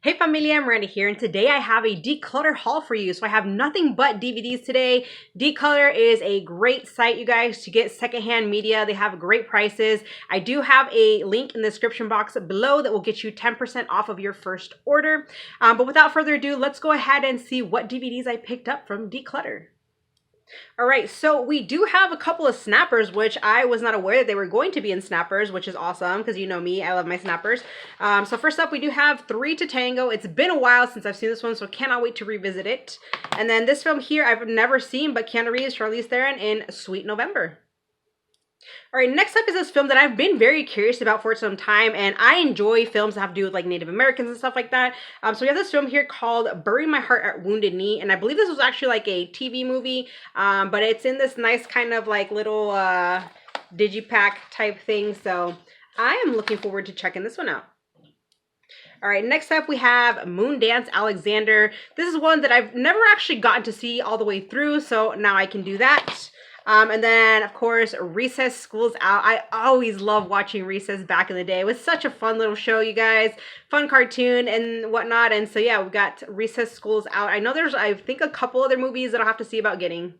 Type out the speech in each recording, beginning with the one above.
Hey familia, I'm Randy here, and today I have a Decluttr haul for you. So I have nothing but DVDs today. Decluttr is a great site, you guys, to get secondhand media. They have great prices. I do have a link in the description box below that will get you 10% off of your first order. But without further ado, let's go ahead and see what DVDs I picked up from Decluttr. All right, so we do have a couple of snappers, which I was not aware that they were going to be in snappers, which is awesome because you know me, I love my snappers. So first up, we do have Three to Tango. It's been a while since I've seen this one, so cannot wait to revisit it. And then this film here, I've never seen, but Keanu Reeves, Charlize Theron in Sweet November. All right, next up is this film that I've been very curious about for some time, and I enjoy films that have to do with like Native Americans and stuff like that. So we have this film here called Bury My Heart at Wounded Knee, and I believe this was actually like a TV movie, but it's in this nice kind of like little digipack type thing, so I am looking forward to checking this one out. All right, next up we have Moondance Alexander. This is one that I've never actually gotten to see all the way through, so now I can do that. And then, of course, Recess School's Out. I always loved watching Recess back in the day. It was such a fun little show, you guys. Fun cartoon and whatnot. And so, yeah, we've got Recess School's Out. I know there's, I think, a couple other movies that I'll have to see about getting.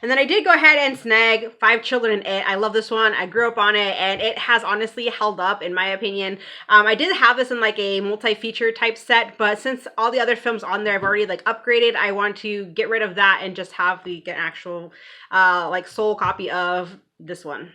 And then I did go ahead and snag Five Children in It. I love this one. I grew up on it, and it has honestly held up, in my opinion. I did have this in like a multi-feature type set, but since all the other films on there I've already like upgraded, I want to get rid of that and just have the actual like sole copy of this one.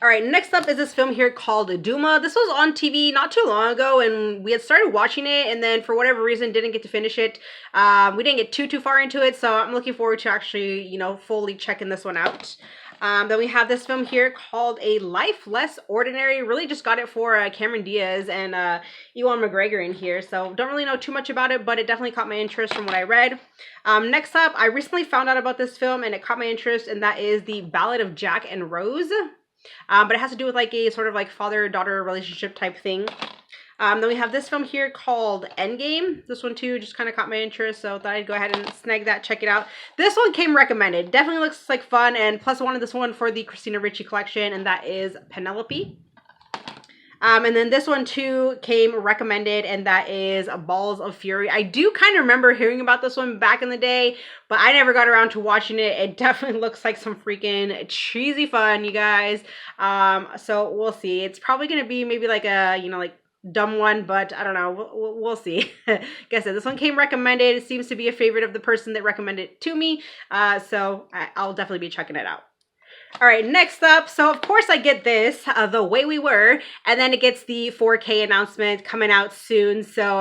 All right, next up is this film here called Duma. This was on TV not too long ago, and we had started watching it, and then for whatever reason didn't get to finish it. We didn't get too far into it, so I'm looking forward to actually, you know, fully checking this one out. Then we have this film here called A Life Less Ordinary. Really just got it for Cameron Diaz and Ewan McGregor in here, so don't really know too much about it, but it definitely caught my interest from what I read. Next up, I recently found out about this film, and it caught my interest, and that is The Ballad of Jack and Rose. But it has to do with like a sort of like father-daughter relationship type thing. Then we have this film here called Endgame. This one too just kind of caught my interest, so I thought I'd go ahead and snag that, check it out. This one came recommended. Definitely looks like fun, and plus I wanted this one for the Christina Ricci collection, and that is Penelope. And then this one too came recommended, and that is Balls of Fury. I do kind of remember hearing about this one back in the day, but I never got around to watching it. It definitely looks like some freaking cheesy fun, you guys. So we'll see. It's probably going to be maybe like a, you know, like dumb one, but I don't know. We'll see. Like I said, this one came recommended. It seems to be a favorite of the person that recommended it to me. So I'll definitely be checking it out. All right, next up, so of course I get this, The Way We Were, and then it gets the 4K announcement coming out soon, so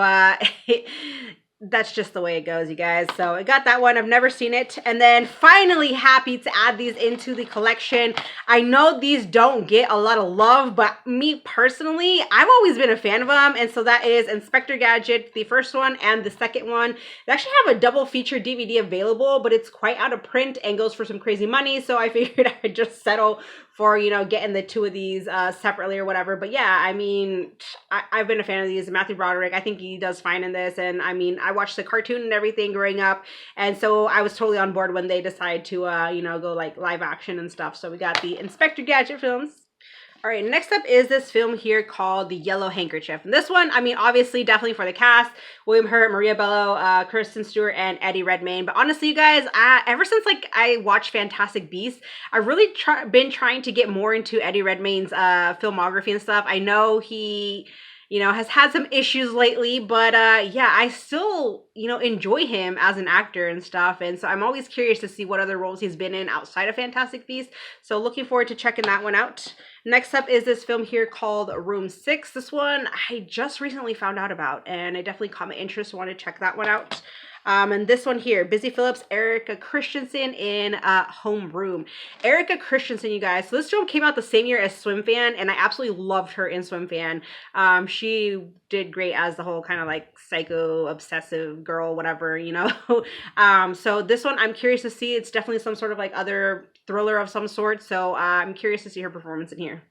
that's just the way it goes, you guys. So I got that one. I've never seen it. And then finally happy to add these into the collection. I know these don't get a lot of love, but me personally, I've always been a fan of them. And so that is Inspector Gadget, the first one and the second one. They actually have a double feature DVD available, but it's quite out of print and goes for some crazy money. So I figured I would just settle for, you know, getting the two of these separately or whatever. But yeah, I mean, I've been a fan of these. Matthew Broderick, I think he does fine in this. And I mean, I watched the cartoon and everything growing up. And so I was totally on board when they decided to, you know, go like live action and stuff. So we got the Inspector Gadget films. All right, next up is this film here called The Yellow Handkerchief. And this one, I mean, obviously, definitely for the cast, William Hurt, Maria Bello, Kristen Stewart, and Eddie Redmayne. But honestly, you guys, ever since like I watched Fantastic Beasts, I've really been trying to get more into Eddie Redmayne's filmography and stuff. I know he, you know, has had some issues lately, but yeah, I still, you know, enjoy him as an actor and stuff. And so I'm always curious to see what other roles he's been in outside of Fantastic Beasts. So looking forward to checking that one out. Next up is this film here called Room 6. This one I just recently found out about, and it definitely caught my interest. I want to check that one out. And this one here, Busy Phillips, Erica Christensen in Home Room. Erica Christensen, you guys. So this film came out the same year as Swim Fan, and I absolutely loved her in Swim Fan. She did great as the whole kind of like psycho obsessive girl, whatever, you know. So this one I'm curious to see. It's definitely some sort of like other thriller of some sort. So I'm curious to see her performance in here.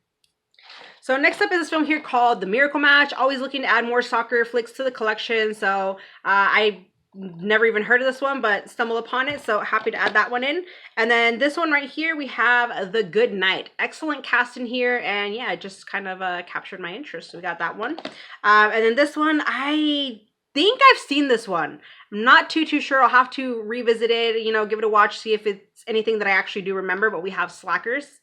So next up is this film here called The Miracle Match. Always looking to add more soccer flicks to the collection. So I never even heard of this one, but stumbled upon it, so happy to add that one in. And then this one right here, we have The Good Night. Excellent cast in here, and yeah, it just kind of captured my interest, so we got that one. And then this one, I think I've seen this one. I'm not too sure. I'll have to revisit it, you know, give it a watch, see if it's anything that I actually do remember, but we have Slackers.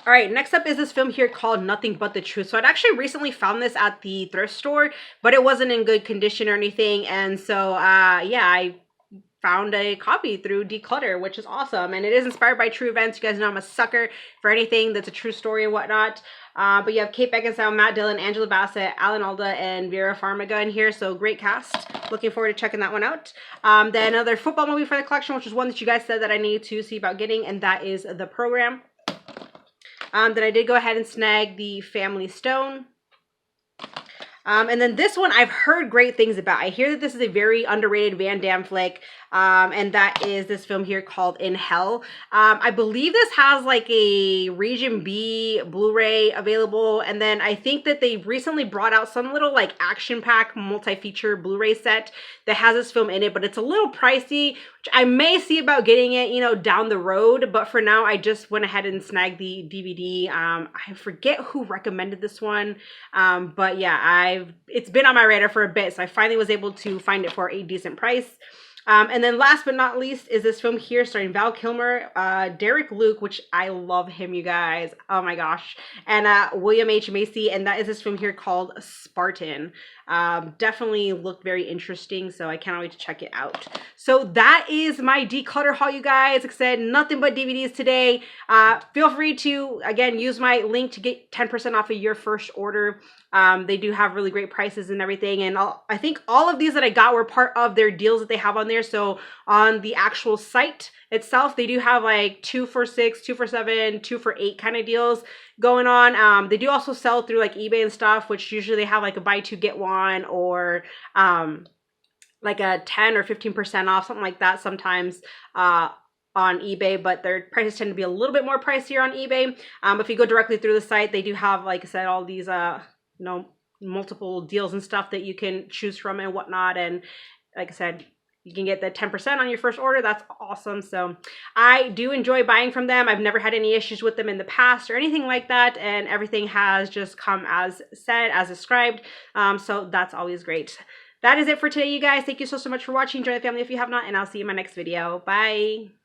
All right, next up is this film here called Nothing But the Truth. So I'd actually recently found this at the thrift store, but it wasn't in good condition or anything. And so, yeah, I found a copy through Decluttr, which is awesome. And it is inspired by true events. You guys know I'm a sucker for anything that's a true story and whatnot. But you have Kate Beckinsale, Matt Dillon, Angela Bassett, Alan Alda, and Vera Farmiga in here. So great cast. Looking forward to checking that one out. Then another football movie for the collection, which is one that you guys said that I need to see about getting, and that is The Program. Then I did go ahead and snag the Family Stone. And then this one I've heard great things about. I hear that this is a very underrated Van Damme flick, and that is this film here called In Hell. I believe this has like a Region B Blu-ray available, and then I think that they recently brought out some little like action pack multi-feature Blu-ray set that has this film in it, but it's a little pricey, which I may see about getting it, you know, down the road, but for now I just went ahead and snagged the DVD. I forget who recommended this one, but yeah, it's been on my radar for a bit, so I finally was able to find it for a decent price. And then last but not least is this film here starring Val Kilmer, Derek Luke, which I love him, you guys. Oh my gosh. And William H. Macy, and that is this film here called Spartan. Definitely looked very interesting, so I can't wait to check it out. So that is my declutter haul, you guys. Like I said, nothing but DVDs today. Feel free to, again, use my link to get 10% off of your first order. They do have really great prices and everything, and I think all of these that I got were part of their deals that they have on there. So on the actual site itself, they do have like 2 for $6, 2 for $7, 2 for $8 kind of deals going on. They do also sell through like eBay and stuff, which usually they have like a buy 2 get 1, or like a 10 or 15% off, something like that sometimes on eBay, but their prices tend to be a little bit more pricier on eBay. But if you go directly through the site, they do have, like I said, all these you know, multiple deals and stuff that you can choose from and whatnot. And like I said, you can get the 10% on your first order. That's awesome. So I do enjoy buying from them. I've never had any issues with them in the past or anything like that. And everything has just come as said, as described. So that's always great. That is it for today, you guys. Thank you so much for watching. Enjoy the family if you have not, and I'll see you in my next video. Bye.